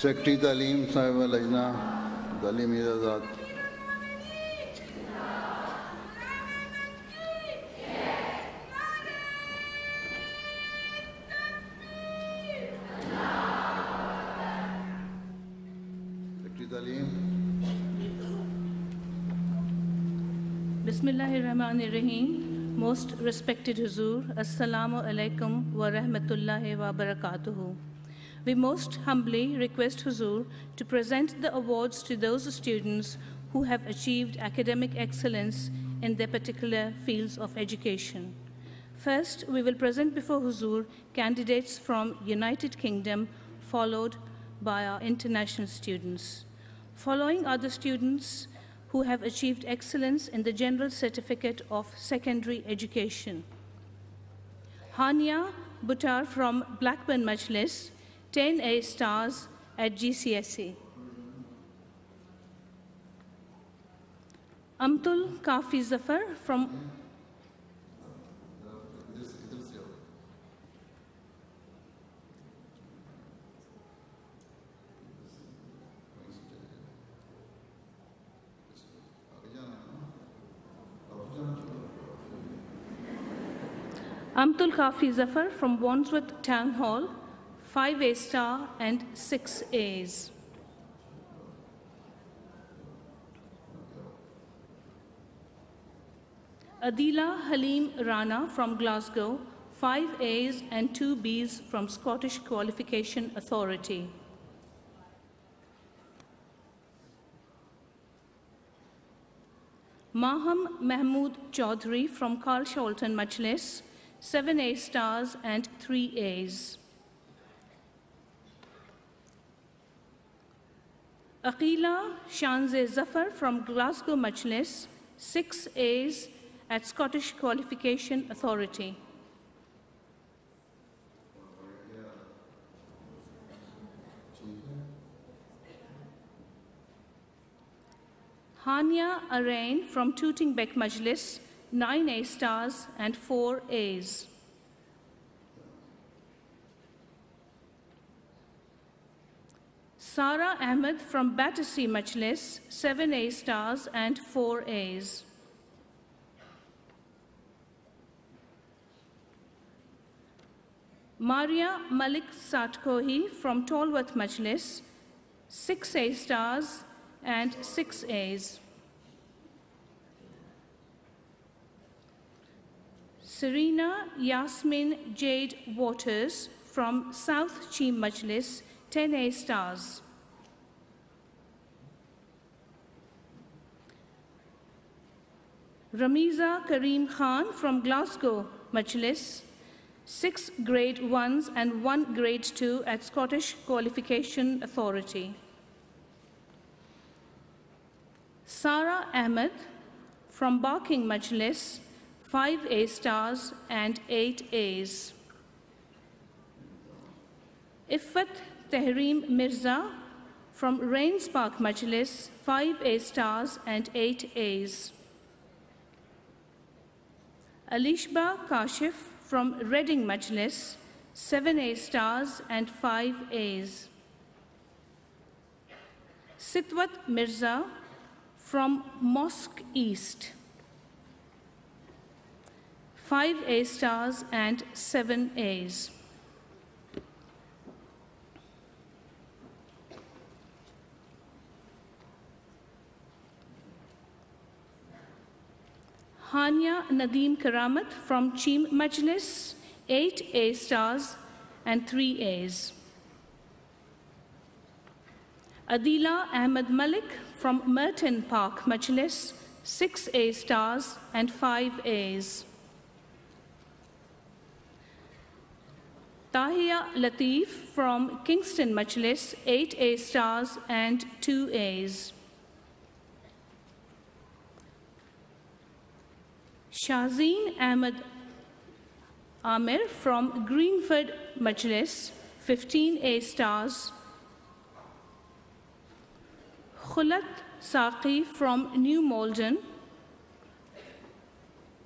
Secretary तालीम साहिबा लजना तालीमी आज़ाद सेक्रेटरी तालीम Bismillahirrahmanirrahim. Most respected Huzur, Assalamu alaikum wa rahmatullahi wa barakatuhu. We most humbly request Huzur to present the awards to those students who have achieved academic excellence in their particular fields of education. First, we will present before Huzur candidates from United Kingdom, followed by our international students. Following are the students who have achieved excellence in the General Certificate of Secondary Education. Hania Buttar from Blackburn Majlis, 10 A stars at GCSE. Amtul Kafi Zafar from Amtul Kafi Zafar from Wandsworth Town Hall, 5 A star and 6 A's. Adila Halim Rana from Glasgow, 5 A's and 2 B's from Scottish Qualification Authority. Maham Mahmood Chaudhry from Carl Sholton Majlis, 7 A stars and 3 A's. Aqila Shanze Zafar from Glasgow Majlis, 6 A's at Scottish Qualification Authority. Hania Arain from Tooting Bec Majlis, 9 A stars and 4 A's. Sara Ahmed from Battersea Majlis, 7 A stars and 4 A's. Maria Malik Satkohi from Tolworth Majlis, 6 A stars and 6 A's. Serena Yasmin Jade Waters from South Cheam Majlis, 10 A stars. Ramiza Kareem Khan from Glasgow Majlis, 6 grade 1s and 1 grade 2 at Scottish Qualification Authority. Sara Ahmed from Barking Majlis, 5 A stars and 8 A's. Iffat Tehreem Mirza from Rains Park Majlis, 5 A stars and 8 A's. Alishba Kashif from Reading Majlis, 7 A stars and 5 A's. Sitwat Mirza from Mosque East, 5 A stars and 7 A's. Hania Nadeem Karamat from Cheam Majlis, 8 A stars and 3 A's. Adila Ahmed Malik from Merton Park Majlis, 6 A stars and 5 A's. Tahia Latif from Kingston Majlis, 8 A stars and 2 A's. Shazeen Ahmed Amir from Greenford Majlis, 15 A stars. Khulat Saqi from New Malden,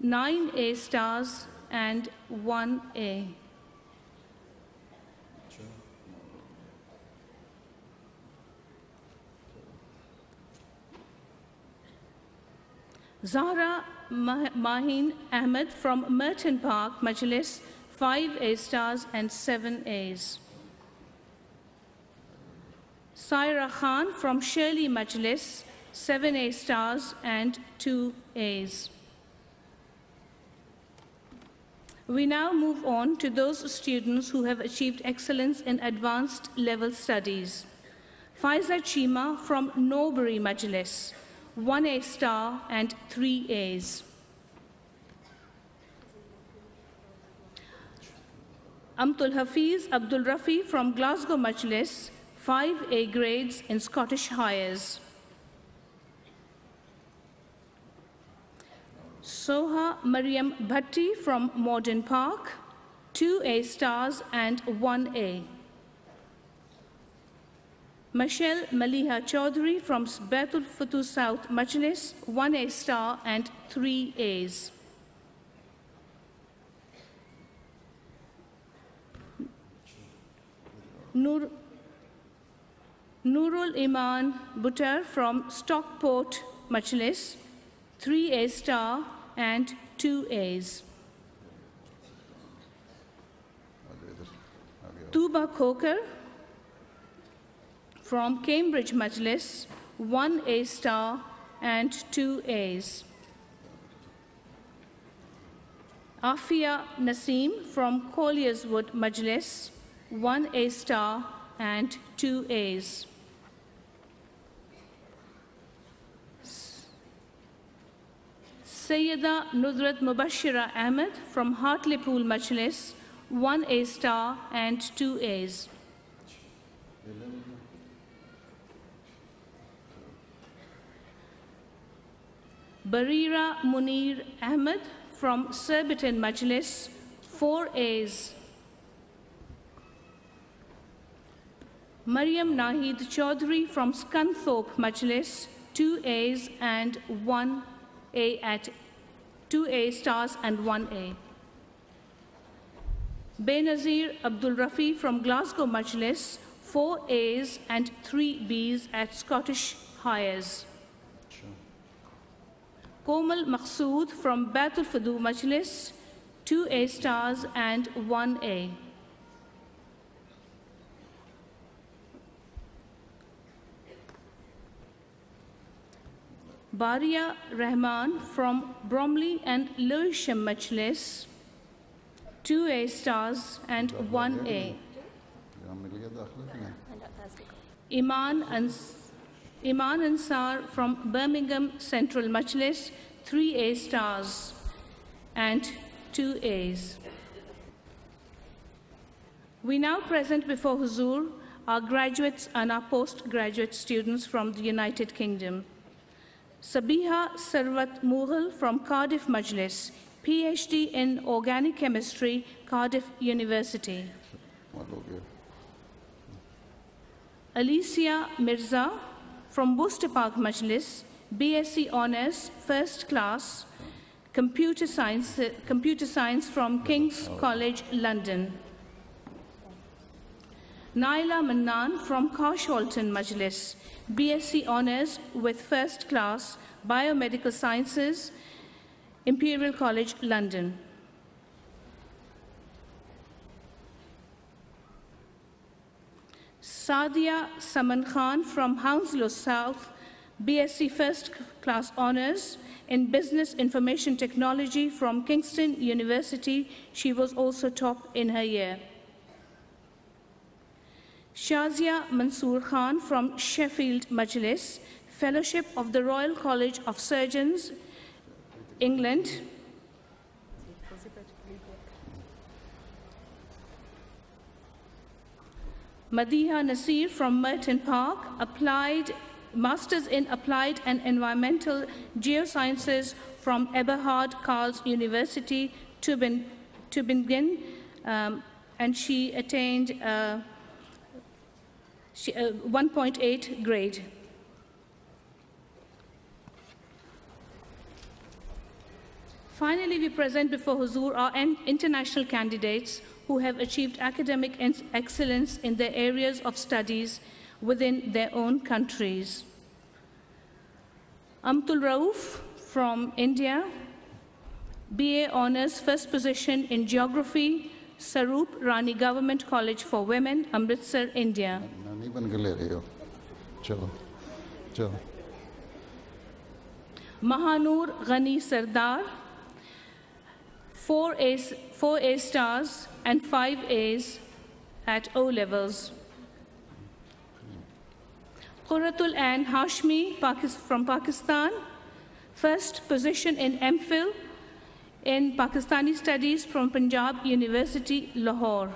9 A stars and 1 A. Zahra Mahin Ahmed from Merton Park, Majlis, 5 A stars and 7 A's. Saira Khan from Shirley Majlis, 7 A stars and 2 A's. We now move on to those students who have achieved excellence in advanced level studies. Faiza Chima from Norbury Majlis, 1 A star and 3 A's. Amtul Hafiz Abdul Rafi from Glasgow Majlis, 5 A grades in Scottish Highers. Soha Mariam Bhatti from Morden Park, 2 A stars and 1 A. Michelle Maliha Chaudhary from Baitul Futuh South Majlis, 1 A star and 3 A's. Nurul Iman Buttar from Stockport Majlis, 3 A star and 2 A's. Tuba Khoker from Cambridge Majlis, 1 A star and 2 A's. Afia Naseem from Collierswood Majlis, 1 A star and 2 A's. Sayyida Nudrat Mubashira Ahmed from Hartlepool Majlis, 1 A star and 2 A's. Barira Munir Ahmed from Surbiton Majlis, 4 A's. Mariam Nahid Chaudhary from Scunthorpe Majlis, 2 A's and 1 A at 2 A stars and 1 A. Benazir Abdul Rafi from Glasgow Majlis, 4 A's and 3 B's at Scottish Highers. Komal Maqsood from Baitul Futuh Majlis, 2 A stars and 1 A. Baria Rahman from Bromley and Lewisham Majlis, 2 A stars and 1 A. Iman Ansar from Birmingham Central Majlis, 3 A stars and 2 A's. We now present before Huzur our graduates and our postgraduate students from the United Kingdom. Sabiha Sarwat Mughal from Cardiff Majlis, PhD in Organic Chemistry, Cardiff University. Alicia Mirza from Worcester Park Majlis, BSc Honours, First Class, Computer Science from King's College, London. Naila Mannan from Carshalton Majlis, BSc Honours with First Class, Biomedical Sciences, Imperial College, London. Sadia Saman Khan from Hounslow South, BSc First Class Honours in Business Information Technology from Kingston University. She was also top in her year. Shazia Mansoor Khan from Sheffield Majlis, Fellowship of the Royal College of Surgeons, England. Madiha Nasir from Merton Park, Masters in Applied and Environmental Geosciences from Eberhard Karls University, Tübingen, and she attained 1.8 grade. Finally, we present before Huzur our international candidates who have achieved academic excellence in their areas of studies within their own countries. Amtul Rauf from India. BA Honours First Position in Geography, Sarup Rani Government College for Women, Amritsar, India. नहीं बन के ले रही हो चलो चलो Mahanur Ghani Sardar, 4 A stars and 5 A's at O levels. Quratul Ain Hashmi from Pakistan, first position in MPhil in Pakistani Studies from Punjab University, Lahore.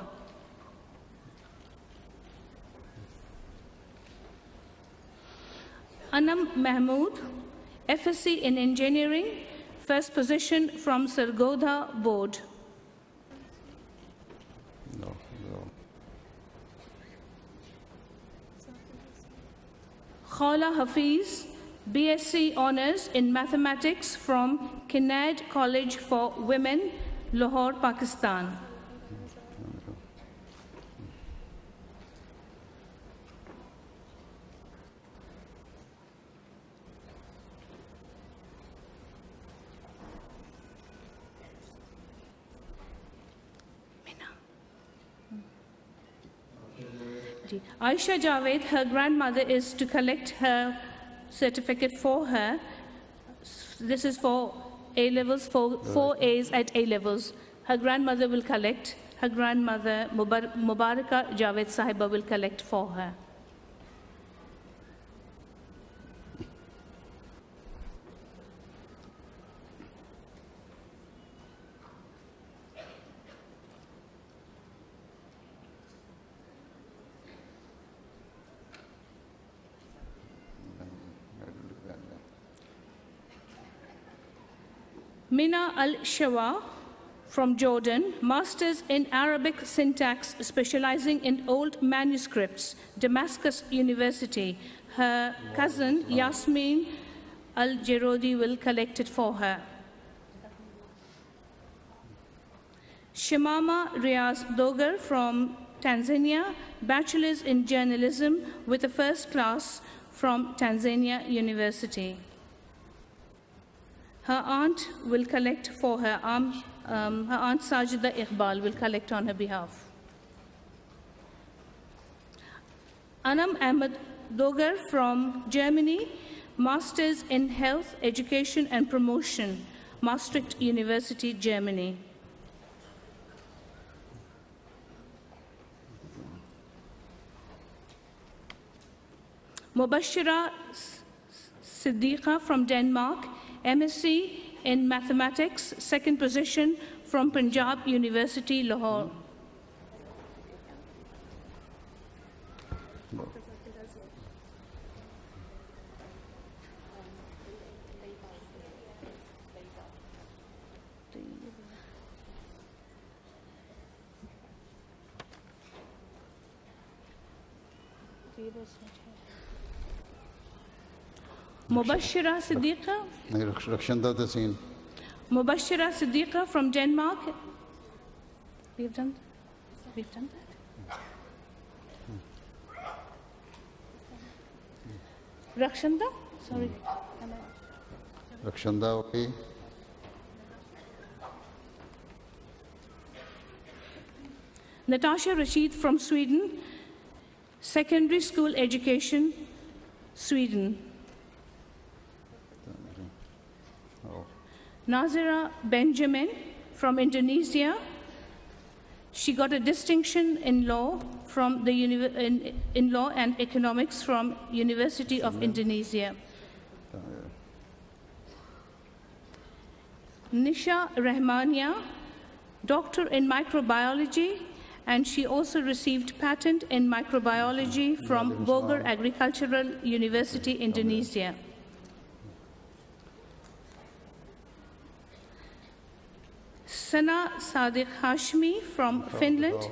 Anam Mahmood, FSc in Engineering, first position from Sargodha Board. no. Khala Hafiz, BSc Honours in Mathematics from Kinnaird College for Women, Lahore, Pakistan. Aisha Javed, her grandmother is to collect her certificate for her. This is for A-levels, for 4 A's at A-levels. Her grandmother will collect. Her grandmother, Mubaraka Javed Sahiba, will collect for her. Mina Al-Shawa from Jordan, Masters in Arabic Syntax, specializing in old manuscripts, Damascus University. Her cousin, Yasmin Al-Jerodi, will collect it for her. Shimama Riaz Dogar from Tanzania, Bachelor's in Journalism with a first class from Tanzania University. Her aunt will collect for her. Her aunt Sajida Iqbal will collect on her behalf. Anam Ahmed Dogar from Germany, Masters in Health, Education and Promotion, Maastricht University, Germany. Mubashira Siddiqa from Denmark, MSc in Mathematics, second position from Punjab University, Lahore. Mubashira Siddiqa. Rakshanda Taseen. Mubashira Siddiqa from Denmark. We've done that. Rakshanda? Sorry. Rakshanda, okay. Natasha Rashid from Sweden, secondary school education, Sweden. Nazira Benjamin from Indonesia. She got a distinction in law from the in law and economics from University of Indonesia. Nisha Rahmania, doctor in microbiology, and she also received patent in microbiology from Bogor Agricultural University, Indonesia. Sana Sadiq Hashmi from Finland,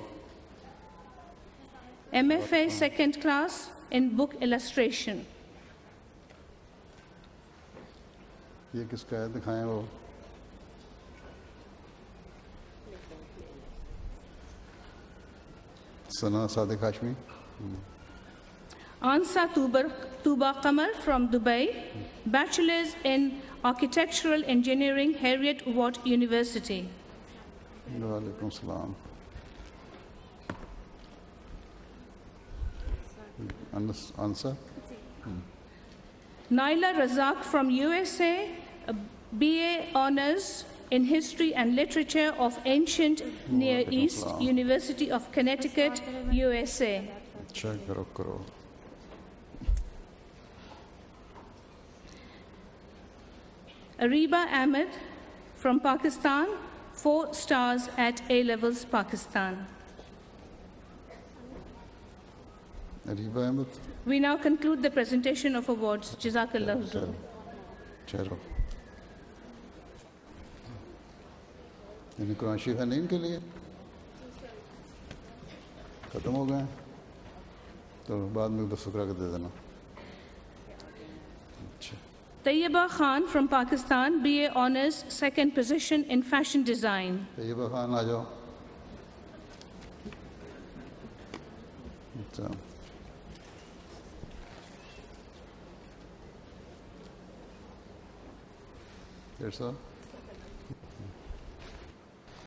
MFA second class in book illustration. ये किसका है दिखाएं वो सना Sadiq Hashmi. Ansa Tuba Qamar from Dubai, Bachelor's in Architectural Engineering, Heriot Watt University. Walaikum salam. Answer? Naila Razak from USA, BA Honors in History and Literature of Ancient Near East, University of Connecticut, USA. Check karo. Ariba Ahmed from Pakistan, 4 stars at A-levels, Pakistan. Ariba Ahmed? We now conclude the presentation of awards. Jazakallah Huzur. चलो यानी कुरान शरीफ है नहीं इनके लिए ख़त्म हो गए तो बाद में बस फकरा के दे देना अच्छा Tayyiba Khan from Pakistan, BA Honors, 2nd position in Fashion Design. Taiba Khan आ जाओ अच्छा That's all.